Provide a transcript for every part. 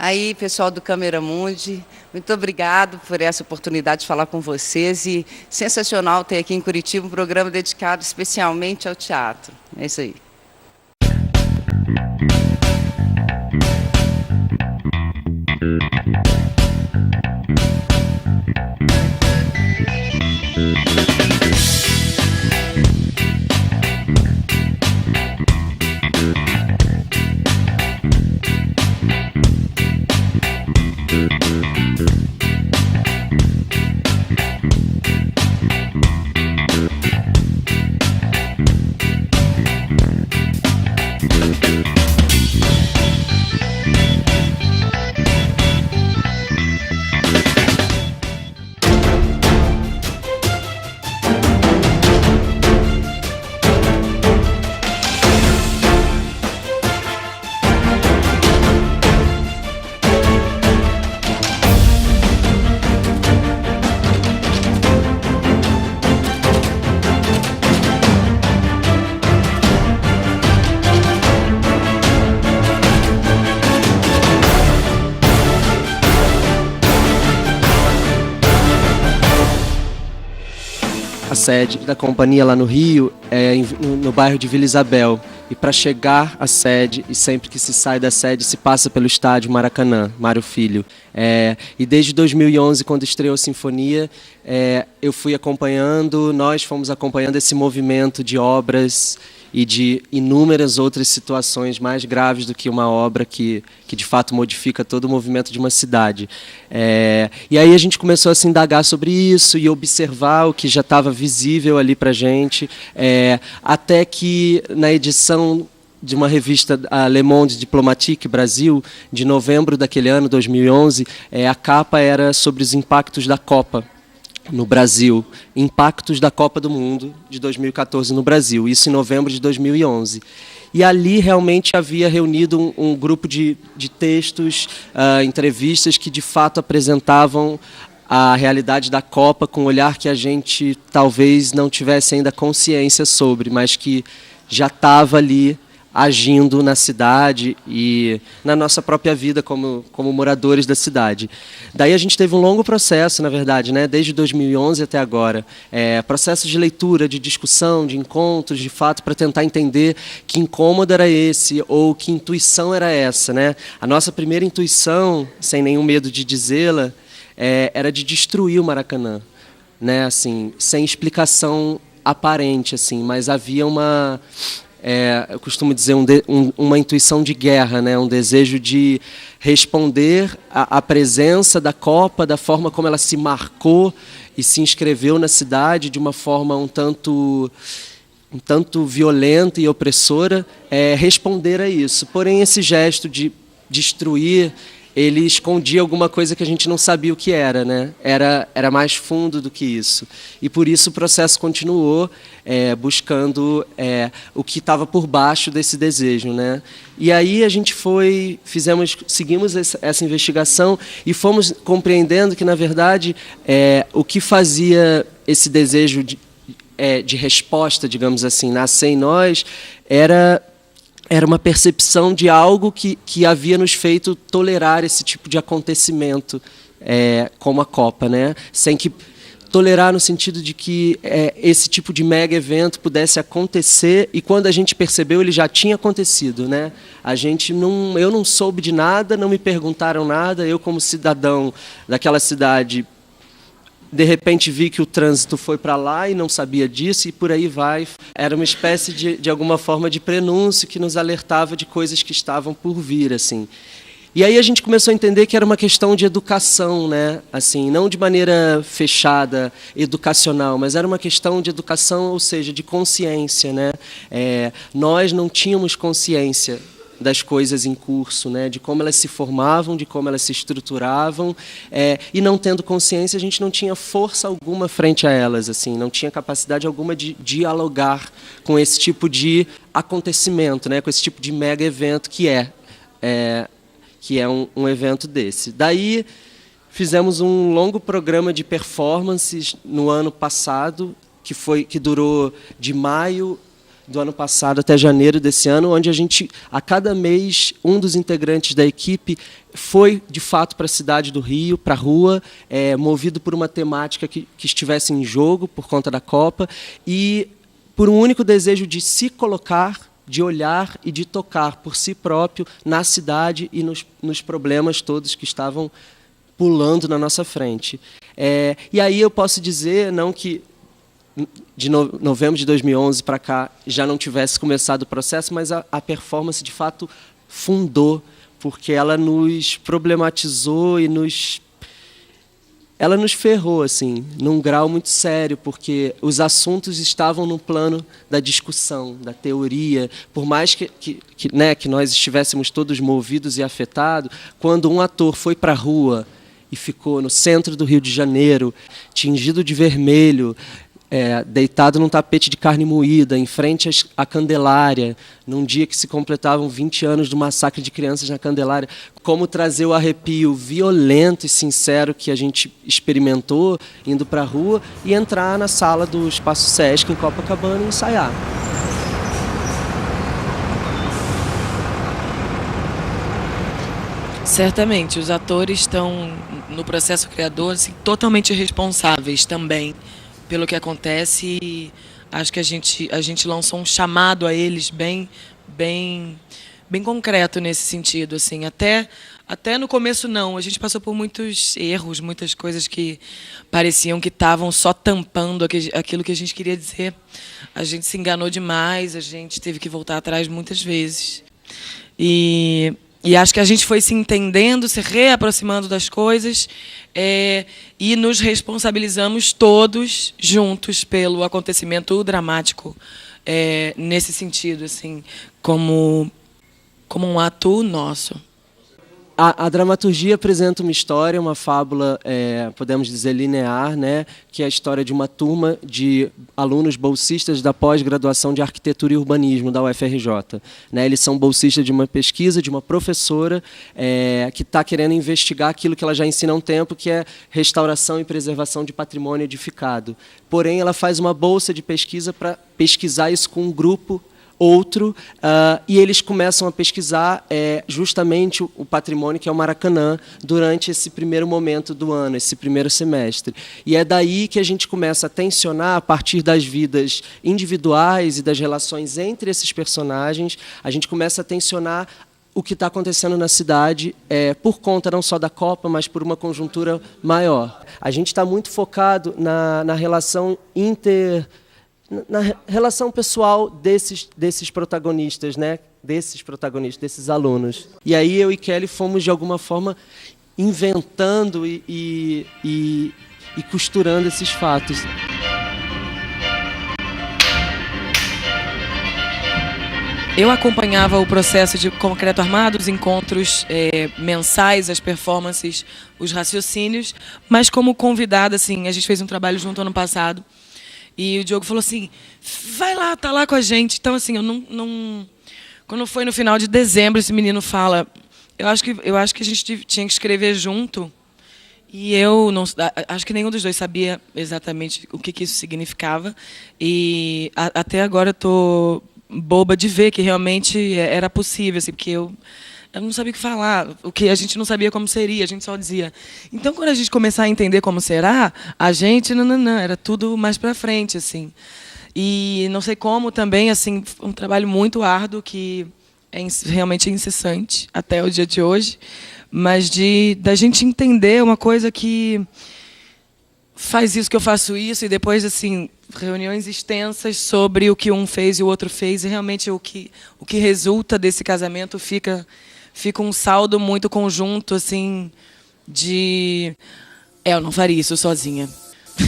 Aí, pessoal do Câmera Mundi, muito obrigado por essa oportunidade de falar com vocês. E sensacional ter aqui em Curitiba um programa dedicado especialmente ao teatro. É isso aí. A sede da companhia lá no Rio é no bairro de Vila Isabel. E para chegar à sede, e sempre que se sai da sede, se passa pelo estádio Maracanã, Mário Filho. E desde 2011, quando estreou a Sinfonia, eu fui acompanhando, nós fomos acompanhando esse movimento de obras e de inúmeras outras situações mais graves do que uma obra que de fato modifica todo o movimento de uma cidade. E aí a gente começou a se indagar sobre isso e observar o que já estava visível ali para a gente, até que na edição de uma revista, a Le Monde Diplomatique Brasil, de novembro daquele ano, 2011, a capa era sobre os impactos da Copa no Brasil, impactos da Copa do Mundo de 2014 no Brasil, isso em novembro de 2011. E ali realmente havia reunido um grupo de textos, entrevistas que de fato apresentavam a realidade da Copa com um olhar que a gente talvez não tivesse ainda consciência sobre, mas que já estava ali agindo na cidade e na nossa própria vida como moradores da cidade. Daí a gente teve um longo processo, na verdade, né, desde 2011 até agora, processo de leitura, de discussão, de encontros, de fato, para tentar entender que incômodo era esse ou que intuição era essa, né? A nossa primeira intuição, sem nenhum medo de dizê-la, era de destruir o Maracanã, né, assim, sem explicação aparente, assim, mas havia uma... eu costumo dizer uma intuição de guerra, né? Um desejo de responder à presença da Copa, da forma como ela se marcou e se inscreveu na cidade de uma forma um tanto violenta e opressora, responder a isso. Porém, esse gesto de destruir, ele escondia alguma coisa que a gente não sabia o que era, né? Era mais fundo do que isso. E por isso o processo continuou buscando o que estava por baixo desse desejo, né? E aí a gente seguimos essa investigação e fomos compreendendo que, na verdade, o que fazia esse desejo de resposta, digamos assim, nascer em nós, era uma percepção de algo que havia nos feito tolerar esse tipo de acontecimento, como a Copa, né? Sem que tolerar no sentido de que esse tipo de mega evento pudesse acontecer, e quando a gente percebeu, ele já tinha acontecido, né? Eu não soube de nada, não me perguntaram nada, eu como cidadão daquela cidade, de repente vi que o trânsito foi para lá e não sabia disso, e por aí vai. Era uma espécie de alguma forma de prenúncio que nos alertava de coisas que estavam por vir, assim. E aí a gente começou a entender que era uma questão de educação, né? Assim, não de maneira fechada, educacional, mas era uma questão de educação, ou seja, de consciência, né? Nós não tínhamos consciência das coisas em curso, né? De como elas se formavam, de como elas se estruturavam, e não tendo consciência, a gente não tinha força alguma frente a elas, assim, não tinha capacidade alguma de dialogar com esse tipo de acontecimento, né? Com esse tipo de mega evento que é um evento desse. Daí fizemos um longo programa de performances no ano passado, que durou de maio do ano passado até janeiro desse ano, onde a gente, a cada mês, um dos integrantes da equipe foi, de fato, para a cidade do Rio, para a rua, movido por uma temática que estivesse em jogo por conta da Copa e por um único desejo de se colocar, de olhar e de tocar por si próprio na cidade e nos problemas todos que estavam pulando na nossa frente. E aí eu posso dizer, não que de novembro de 2011 para cá já não tivesse começado o processo, mas a performance, de fato, fundou, porque ela nos problematizou e ela nos ferrou, assim, num grau muito sério, porque os assuntos estavam no plano da discussão, da teoria. Por mais que nós estivéssemos todos movidos e afetados, quando um ator foi para a rua e ficou no centro do Rio de Janeiro, tingido de vermelho, deitado num tapete de carne moída, em frente à Candelária, num dia que se completavam 20 anos do massacre de crianças na Candelária, como trazer o arrepio violento e sincero que a gente experimentou indo para a rua e entrar na sala do Espaço Sesc em Copacabana e ensaiar. Certamente, os atores estão no processo criador assim, totalmente responsáveis também pelo que acontece e acho que a gente lançou um chamado a eles bem concreto nesse sentido, assim, até no começo não, a gente passou por muitos erros, muitas coisas que pareciam que estavam só tampando aquilo que a gente queria dizer. A gente se enganou demais, a gente teve que voltar atrás muitas vezes. E acho que a gente foi se entendendo, se reaproximando das coisas e nos responsabilizamos todos juntos pelo acontecimento dramático nesse sentido, assim, como um ato nosso. A dramaturgia apresenta uma história, uma fábula, podemos dizer, linear, né, que é a história de uma turma de alunos bolsistas da pós-graduação de Arquitetura e Urbanismo da UFRJ. Né, eles são bolsistas de uma pesquisa de uma professora que está querendo investigar aquilo que ela já ensina há um tempo, que é restauração e preservação de patrimônio edificado. Porém, ela faz uma bolsa de pesquisa para pesquisar isso com um grupo e eles começam a pesquisar justamente o patrimônio que é o Maracanã durante esse primeiro momento do ano, esse primeiro semestre. E é daí que a gente começa a tensionar, a partir das vidas individuais e das relações entre esses personagens, a gente começa a tensionar o que está acontecendo na cidade por conta não só da Copa, mas por uma conjuntura maior. A gente está muito focado na relação na relação pessoal desses protagonistas, né? Desses alunos. E aí eu e Kelly fomos, de alguma forma, inventando e costurando esses fatos. Eu acompanhava o processo de Concreto Armado, os encontros mensais, as performances, os raciocínios, mas como convidada, assim, a gente fez um trabalho junto ano passado, e o Diogo falou assim, vai lá, tá lá com a gente. Então, assim, eu não... Quando foi no final de dezembro, esse menino fala, eu acho que a gente tinha que escrever junto, e eu não... Acho que nenhum dos dois sabia exatamente o que isso significava, e até agora eu tô boba de ver que realmente era possível, assim, porque eu não sabia o que falar, o que a gente não sabia como seria, a gente só dizia. Então, quando a gente começar a entender como será, a gente, não, era tudo mais para frente, assim. E não sei como também, assim, um trabalho muito árduo, que é realmente incessante até o dia de hoje, mas da gente entender uma coisa que faz isso que eu faço isso, e depois, assim, reuniões extensas sobre o que um fez e o outro fez, e realmente o que resulta desse casamento fica um saldo muito conjunto, assim, de... eu não faria isso sozinha. E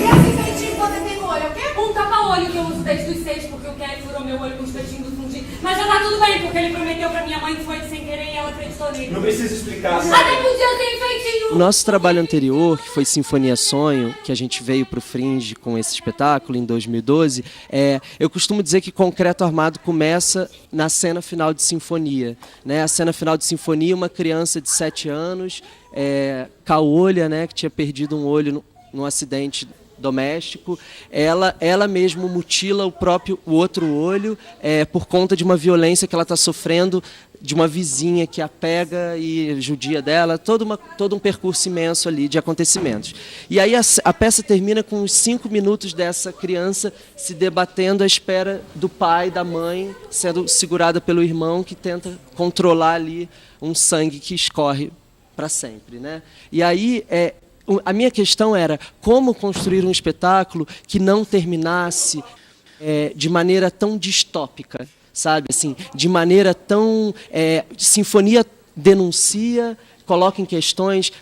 esse feitinho que você tem no olho, é o quê? Um tapa-olho que eu uso desde os 6, porque o Kelly furou meu olho com os peitinhos do fundinho. Mas já tá tudo bem, porque ele prometeu pra minha mãe que foi sem querer e ela ela acreditou nele. Não precisa explicar. Até podia ter enfeitinho. O nosso trabalho anterior, que foi Sinfonia Sonho, que a gente veio para o Fringe com esse espetáculo em 2012, eu costumo dizer que Concreto Armado começa na cena final de Sinfonia. Né? A cena final de Sinfonia, uma criança de 7 anos, caolha, né, que tinha perdido um olho num acidente doméstico, ela mesmo mutila o outro olho por conta de uma violência que ela está sofrendo de uma vizinha que a pega e judia dela, todo um percurso imenso ali de acontecimentos. E aí a peça termina com uns 5 minutos dessa criança se debatendo à espera do pai, da mãe, sendo segurada pelo irmão que tenta controlar ali um sangue que escorre para sempre, né? E aí a minha questão era como construir um espetáculo que não terminasse de maneira tão distópica, sabe? Assim, de maneira tão... Sinfonia denuncia, coloca em questões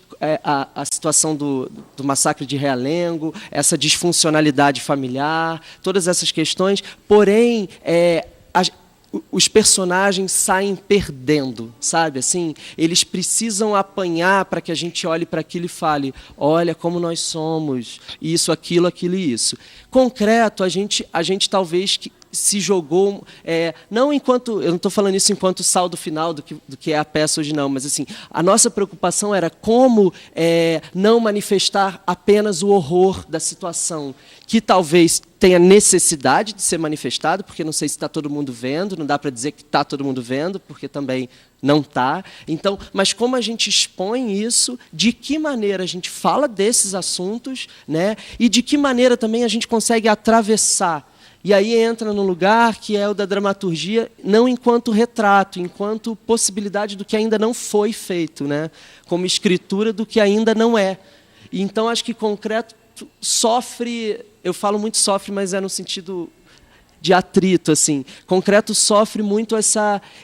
a situação do massacre de Realengo, essa disfuncionalidade familiar, todas essas questões, porém... os personagens saem perdendo, sabe? Assim, eles precisam apanhar para que a gente olhe para aquilo e fale, olha como nós somos, isso, aquilo e isso. Concreto, a gente talvez se jogou, não enquanto, eu não estou falando isso enquanto saldo final do que é a peça hoje não, mas assim, a nossa preocupação era como não manifestar apenas o horror da situação, que talvez tenha necessidade de ser manifestado, porque não sei se está todo mundo vendo, não dá para dizer que está todo mundo vendo, porque também não está. Então, mas como a gente expõe isso, de que maneira a gente fala desses assuntos, né? E de que maneira também a gente consegue atravessar. E aí entra no lugar que é o da dramaturgia, não enquanto retrato, enquanto possibilidade do que ainda não foi feito, né? Como escritura do que ainda não é. E então acho que Concreto sofre, eu falo muito sofre, mas é no sentido de atrito, assim. Concreto sofre muito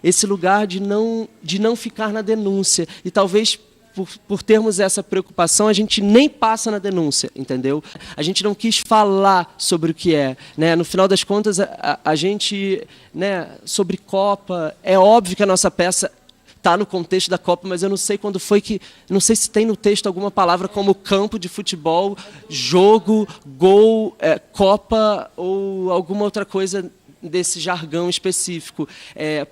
esse lugar de não ficar na denúncia. E talvez por termos essa preocupação, a gente nem passa na denúncia, entendeu? A gente não quis falar sobre o que é, né? No final das contas, a gente, né, sobre Copa, é óbvio que a nossa peça está no contexto da Copa, mas eu não sei quando foi que... Não sei se tem no texto alguma palavra como campo de futebol, jogo, gol, Copa ou alguma outra coisa desse jargão específico,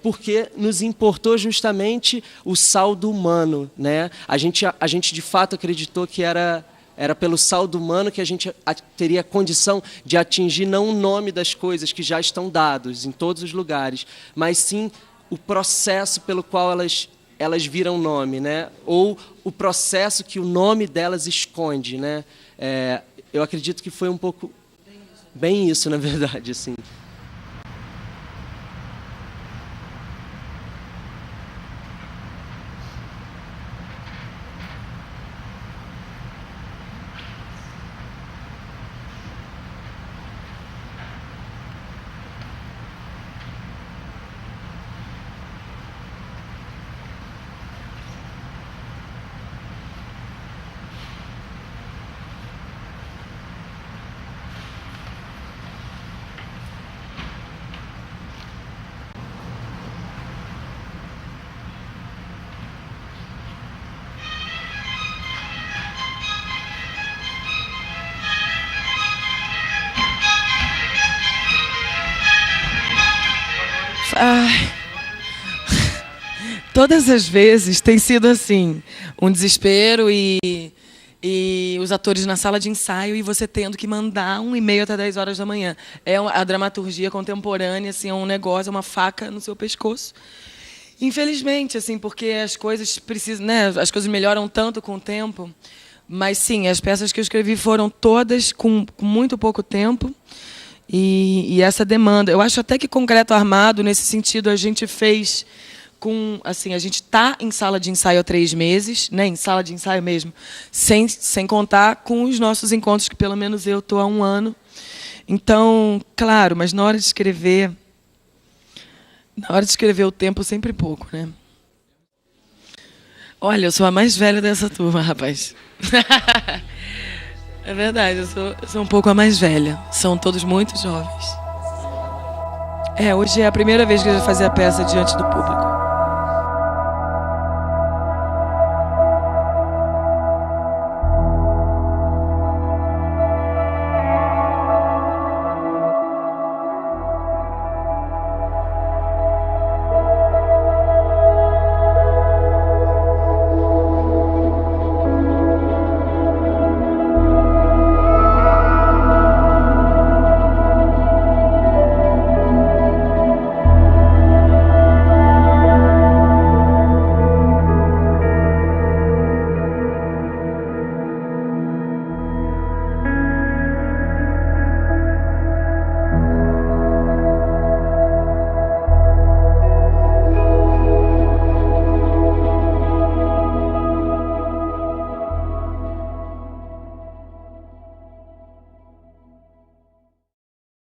porque nos importou justamente o saldo humano, né? A gente de fato acreditou que era pelo saldo humano que a gente teria condição de atingir não o nome das coisas que já estão dados em todos os lugares, mas sim o processo pelo qual elas viram nome, né? Ou o processo que o nome delas esconde, né? Eu acredito que foi um pouco bem isso, na verdade, assim. Todas as vezes tem sido assim, um desespero e os atores na sala de ensaio e você tendo que mandar um e-mail até 10 horas da manhã. A dramaturgia contemporânea, assim, é um negócio, é uma faca no seu pescoço. Infelizmente, assim, porque as coisas precisam, né, as coisas melhoram tanto com o tempo, mas sim, as peças que eu escrevi foram todas com muito pouco tempo. E essa demanda, eu acho até que Concreto Armado, nesse sentido, a gente fez com, assim, a gente está em sala de ensaio há 3 meses, né, em sala de ensaio mesmo, sem contar com os nossos encontros, que pelo menos eu estou há 1 ano. Então, claro, mas na hora de escrever o tempo sempre pouco, né? Olha, eu sou a mais velha dessa turma, rapaz. É verdade, eu sou um pouco a mais velha. São todos muito jovens. Hoje é a primeira vez que eu já fazia a peça diante do público.